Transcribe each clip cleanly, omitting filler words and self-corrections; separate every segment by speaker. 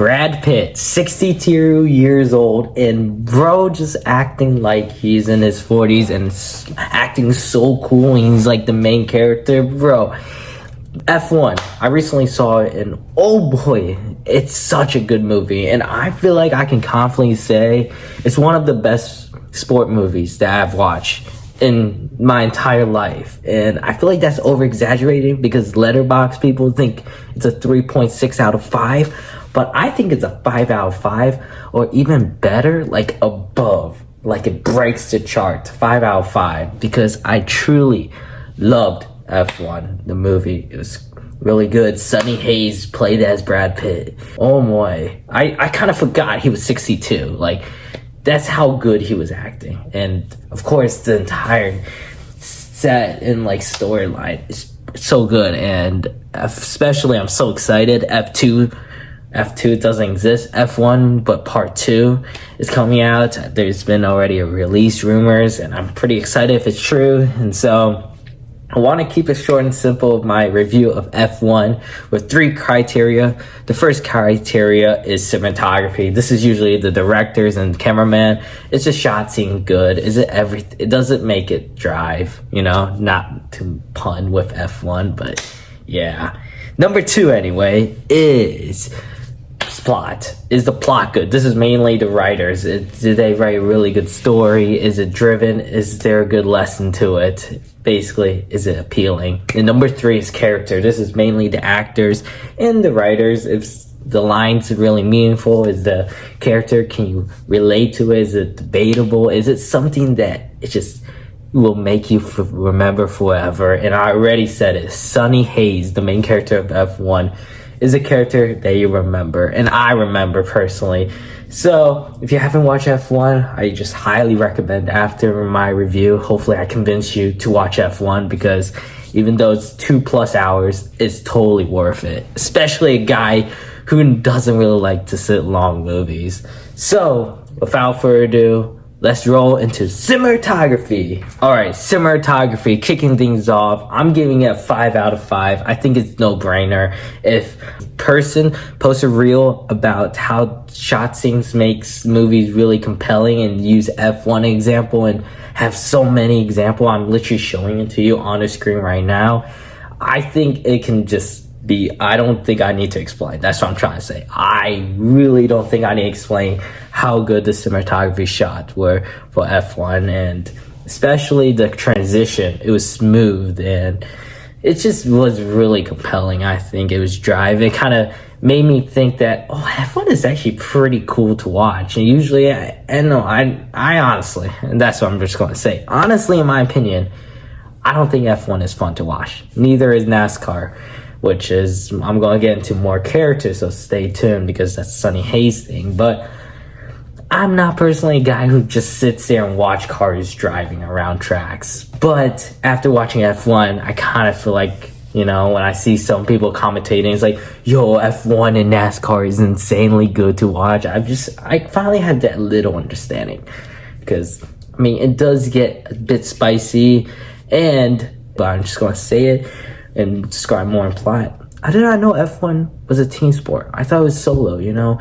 Speaker 1: Brad Pitt, 62 years old, and bro just acting like he's in his 40s and acting so cool, and he's like the main character. Bro, F1, I recently saw it, and oh boy, it's such a good movie, and I feel like I can confidently say it's one of the best sport movies that I've watched in my entire life. And I feel like that's over exaggerating because Letterboxd people think it's a 3.6 out of 5, but I think it's a 5 out of 5, or even better, like above, like it breaks the chart, 5 out of 5, because I truly loved F1, the movie. It was really good. Sonny Hayes played as Brad Pitt. Oh boy, I kind of forgot he was 62. Like, that's how good he was acting. And of course, the entire set and like storyline is so good. And especially, I'm so excited. F2 doesn't exist. F1, but part 2 is coming out. There's been already a release rumors, and I'm pretty excited if it's true. And so I want to keep it short and simple of my review of F1 with 3 criteria. The first criteria is cinematography. This is usually the directors and cameraman. Is the shot scene good? Is it everything? It doesn't make it drive, you know, not to pun with F1, but yeah. Number 2 anyway is plot. Is the plot good? This is mainly the writers. Did they write a really good story? Is it driven? Is there a good lesson to it? Basically, is it appealing? And number 3 is character. This is mainly the actors and the writers. If the lines are really meaningful, is the character, can you relate to it? Is it debatable? Is it something that it just will make you remember forever? And I already said it. Sonny Hayes, the main character of F1, is a character that you remember, and I remember personally. So if you haven't watched F1, I just highly recommend after my review, hopefully I convince you to watch F1, because even though it's 2+ hours, it's totally worth it, especially a guy who doesn't really like to sit long movies. So without further ado, let's roll into cinematography. All right, cinematography, kicking things off. I'm giving it a 5 out of 5. I think it's no brainer. If a person posts a reel about how shot scenes makes movies really compelling and use F1 example and have so many example, I'm literally showing it to you on the screen right now. I think it can just be, I don't think I need to explain. That's what I'm trying to say. I really don't think I need to explain how good the cinematography shots were for F1, and especially the transition. It was smooth, and it just was really compelling. I think it was drive. It kind of made me think that, oh, F1 is actually pretty cool to watch. And usually, I honestly, and that's what I'm just going to say. Honestly, in my opinion, I don't think F1 is fun to watch. Neither is NASCAR, which is, I'm going to get into more characters, so stay tuned, because that's Sonny Hayes thing. But I'm not personally a guy who just sits there and watch cars driving around tracks. But after watching F1, I kind of feel like, you know, when I see some people commentating, it's like, yo, F1 and NASCAR is insanely good to watch. I finally have that little understanding, because, I mean, it does get a bit spicy, but I'm just going to say it and describe more in plot. I did not know F1 was a team sport. I thought it was solo, you know?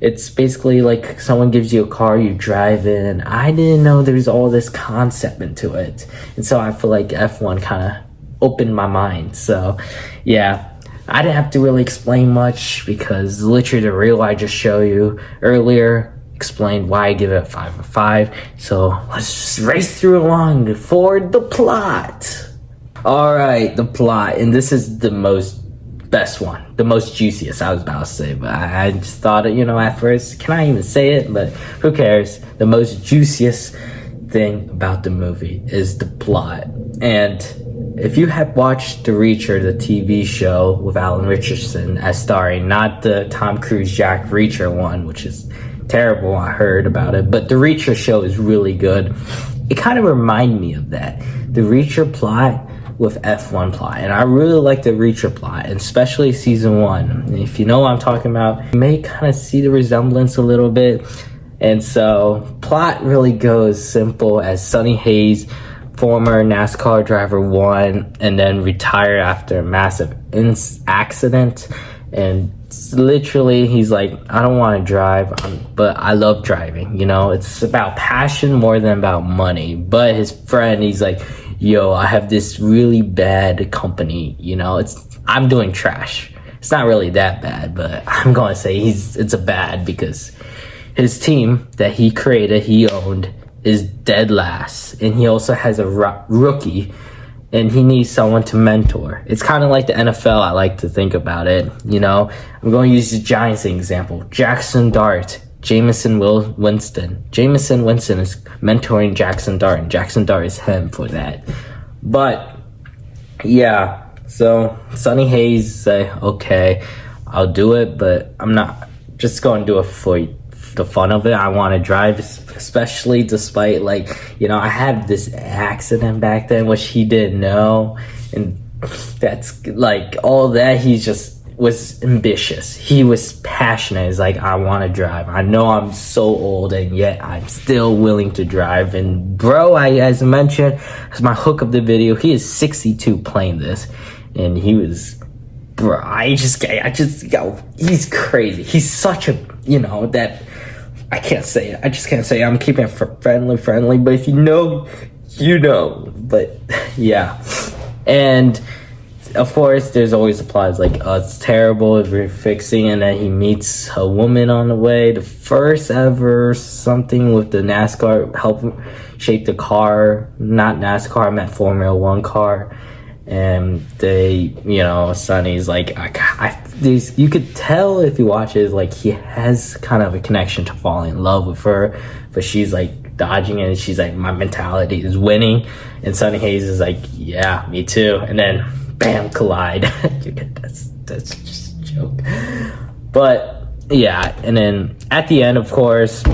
Speaker 1: It's basically like someone gives you a car, you drive in. I didn't know there's all this concept into it. And so I feel like F1 kind of opened my mind. So, yeah, I didn't have to really explain much, because literally the reel I just showed you earlier explained why I give it a 5 out of 5. So let's just race through along for the plot. All right, the plot, and this is the best one, the most juiciest, I was about to say, but I just thought it, you know, at first, can I even say it? But who cares? The most juiciest thing about the movie is the plot. And if you have watched The Reacher, the TV show with Alan Richardson as starring, not the Tom Cruise Jack Reacher one, which is terrible, I heard about it, but The Reacher show is really good. It kind of reminded me of that. The Reacher plot with F1 plot, and I really like the Reacher plot, and especially season 1. And if you know what I'm talking about, you may kind of see the resemblance a little bit. And so plot really goes simple as Sonny Hayes, former NASCAR driver 1, and then retired after a massive accident, and It's literally, he's like, I don't want to drive, but I love driving, you know? It's about passion more than about money. But his friend, he's like, yo, I have this really bad company, you know? I'm doing trash. It's not really that bad, but I'm going to say it's a bad, because his team that he created, he owned, is dead last. And he also has a rookie, and he needs someone to mentor. It's kind of like the NFL, I like to think about it, you know? I'm going to use the Giants example. Jackson Dart, Jameson Winston. Jameson Winston is mentoring Jackson Dart, and Jackson Dart is him for that. But, yeah, so Sonny Hayes say, okay, I'll do it, but I'm not just going to do it for the fun of it. I want to drive, especially despite, like, you know, I had this accident back then, which he didn't know, and that's like all that. He just was ambitious. He was passionate. He's like, I want to drive. I know I'm so old, and yet I'm still willing to drive. And bro, as I mentioned, as my hook of the video, he is 62 playing this, and he was, bro, I just go, he's crazy. He's such a, you know, that I can't say it. I just can't say it. I'm keeping it friendly, but if you know, you know. But yeah. And of course, there's always applause like, oh, it's terrible if we're fixing, and then he meets a woman on the way. The first ever something with the NASCAR, help shape the car. Not NASCAR, I meant Formula One car. And they, you know, Sonny's like, you could tell if you watch it, like, he has kind of a connection to falling in love with her, but she's like dodging it, and she's like, my mentality is winning. And Sonny Hayes is like, yeah, me too. And then bam, collide. that's just a joke. But yeah, and then at the end, of course,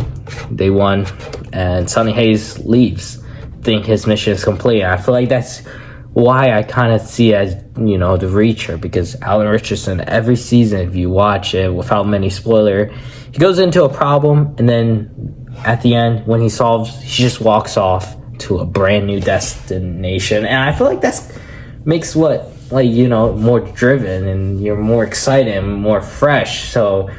Speaker 1: they won, and Sonny Hayes leaves, think his mission is complete. I feel like that's why I kind of see as, you know, the Reacher, because Alan Richardson, every season, if you watch it without many spoiler, he goes into a problem, and then at the end, when he solves, he just walks off to a brand new destination. And I feel like that's makes what, like, you know, more driven, and you're more excited and more fresh. So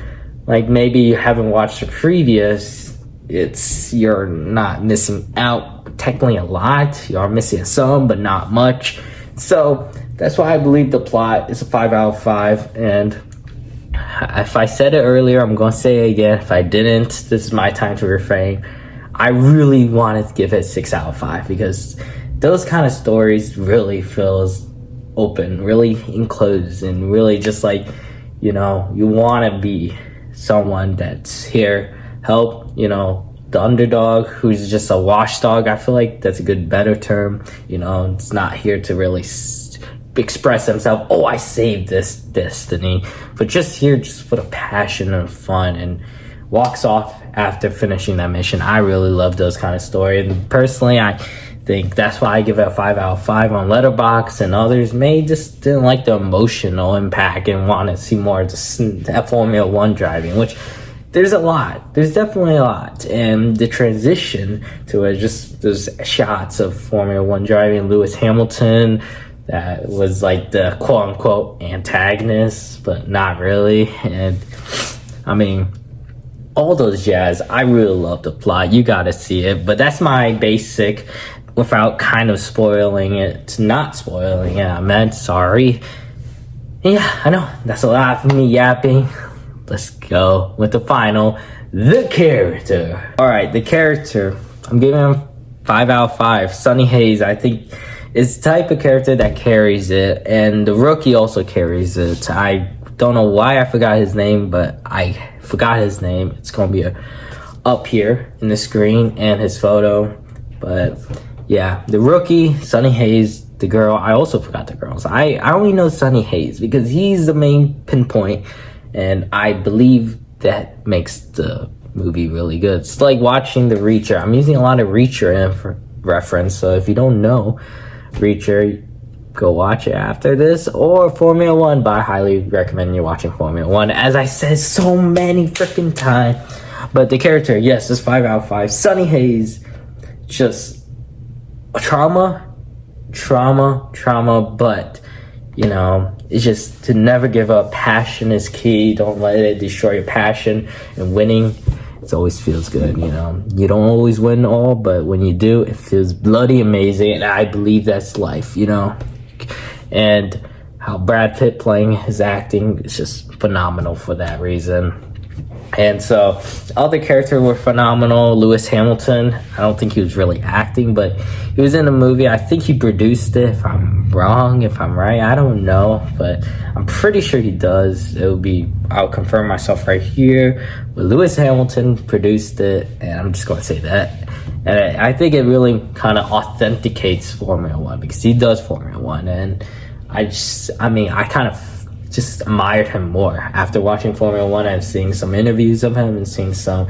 Speaker 1: like, maybe you haven't watched the previous, you're not missing out technically a lot. You are missing some, but not much. So that's why I believe the plot is a 5 out of 5. And if I said it earlier, I'm going to say it again. If I didn't, this is my time to refrain. I really wanted to give it 6 out of 5, because those kind of stories really feels open, really enclosed, and really just like, you know, you want to be someone that's here, help, you know, the underdog who's just a watchdog. I feel like that's a better term. You know, it's not here to really express himself. Oh, I saved this destiny, but just here, just for the passion and fun, and walks off after finishing that mission. I really love those kind of stories, and personally, I think that's why I give it a 5 out of 5 on Letterboxd, and others may just didn't like the emotional impact and want to see more of the Formula One driving, which there's definitely a lot. And the transition to it, just those shots of Formula One driving, Lewis Hamilton, that was like the quote unquote antagonist, but not really. And I mean, all those jazz, I really love the plot. You gotta see it. But that's my basic, without kind of spoiling it, not spoiling it, I meant, sorry. Yeah, I know, that's a lot for me yapping. Let's go with the final, the character. All right, the character, I'm giving him 5 out of 5. Sonny Hayes, I think, is the type of character that carries it, and the rookie also carries it. I don't know why I forgot his name, but I forgot his name. It's gonna be up here in the screen, and his photo. But yeah, the rookie, Sonny Hayes. The girl, I also forgot the girls. I only know Sonny Hayes because he's the main pinpoint, and I believe that makes the movie really good. It's like watching The Reacher. I'm using a lot of Reacher reference, so if you don't know Reacher, go watch it after this, or Formula One, but I highly recommend you watching Formula One, as I said so many freaking times. But the character, yes, it's 5 out of 5. Sonny Hayes, just trauma, but You know, it's just to never give up. Passion is key. Don't let it destroy your passion. And winning, it always feels good, you know. You don't always win all, but when you do, it feels bloody amazing. And I believe that's life, you know. And how Brad Pitt playing his acting is just phenomenal for that reason. And so other characters were phenomenal. Lewis Hamilton, I don't think he was really acting, but he was in the movie. I think he produced it, if I'm wrong, if I'm right, I don't know, but I'm pretty sure he does. I'll confirm myself right here. But Lewis Hamilton produced it, and I'm just going to say that. And I think it really kind of authenticates Formula One, because he does Formula One. And I kind of just admired him more after watching Formula One and seeing some interviews of him and seeing some,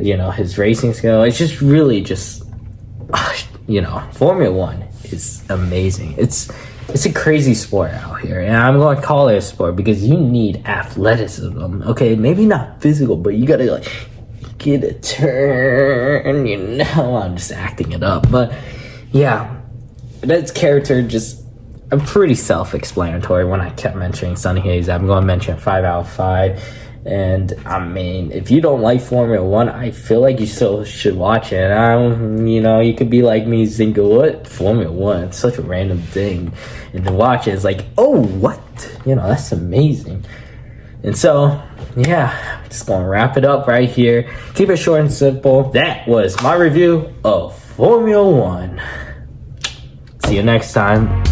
Speaker 1: you know, his racing skill. It's just really you know, Formula One is amazing. It's a crazy sport out here, and I'm going to call it a sport because you need athleticism. Okay, maybe not physical, but you gotta like get a turn. You know, I'm just acting it up, but yeah, that character just. I'm pretty self-explanatory when I kept mentioning Sonny Hayes. I'm going to mention 5 out of 5. And, I mean, if you don't like Formula One, I feel like you still should watch it. You know, you could be like me thinking, what? Formula One? It's such a random thing. And to watch it, it's like, oh, what? You know, that's amazing. And so, yeah, I'm just going to wrap it up right here. Keep it short and simple. That was my review of Formula One. See you next time.